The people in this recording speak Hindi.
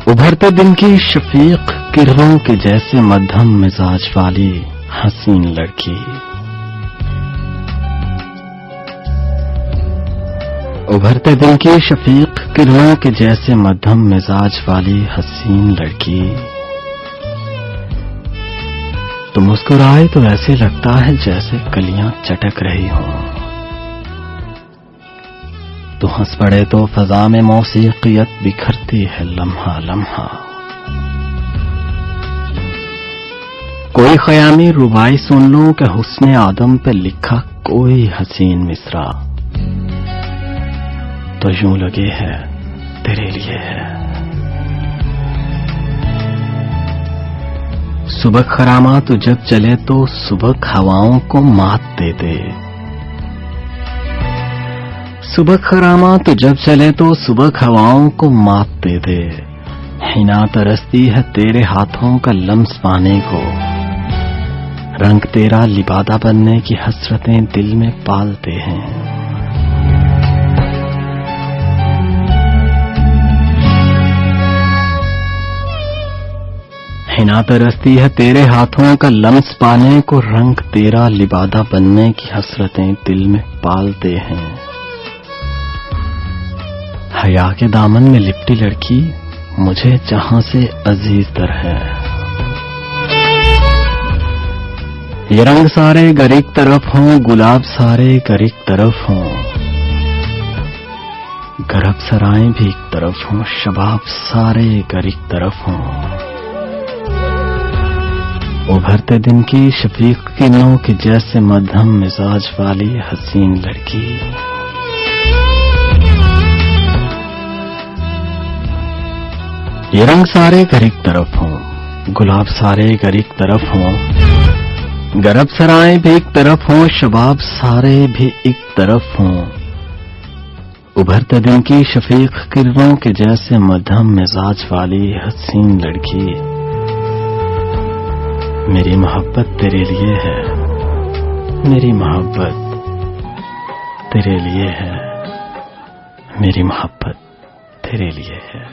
उभरते दिन की शफीक किरणों के जैसे मध्यम मिजाज वाली हसीन लड़की। उभरते दिन की शफीक किरणों के जैसे मध्यम मिजाज वाली हसीन लड़की। तो मुस्कुराए तो ऐसे लगता है जैसे कलियां चटक रही हों। तो हंस पड़े तो फजा में मौसीकियत बिखरती है लम्हा लम्हा। कोई ख़यामी रुबाई सुन लो कि हुस्ने आदम पे लिखा कोई हसीन मिसरा, तो यूं लगे है तेरे लिए है। सुबह खरामा तो जब चले तो सुबह हवाओं को मात दे दे। सुबह खरामा तो जब चले तो सुबह हवाओं को मात दे दे। हिना तरसती है तेरे हाथों का लम्स पाने को। रंग तेरा लिबादा बनने की हसरतें दिल में पालते हैं। हिना तरसती है तेरे हाथों का लम्स पाने को। रंग तेरा लिबादा बनने की हसरतें दिल में पालते हैं। हया के दामन में लिपटी लड़की मुझे जहां से अजीज तर है। ये रंग सारे गर एक तरफ हों, गुलाब सारे गर एक तरफ हों। गरब सराएं भी एक तरफ हों, शबाब सारे गर एक तरफ हों। उभरते दिन की शफीक किरणों के जैसे मध्यम मिजाज वाली हसीन लड़की। ये रंग सारे घर एक तरफ हों, गुलाब सारे घर एक तरफ हों। गरब सराएं भी एक तरफ हों, शबाब सारे भी एक तरफ हों। उभरते दिन की शफीक किरणों के जैसे मध्यम मिजाज वाली हसीन लड़की। मेरी मोहब्बत तेरे लिए है, मेरी मोहब्बत तेरे लिए है, मेरी मोहब्बत तेरे लिए है।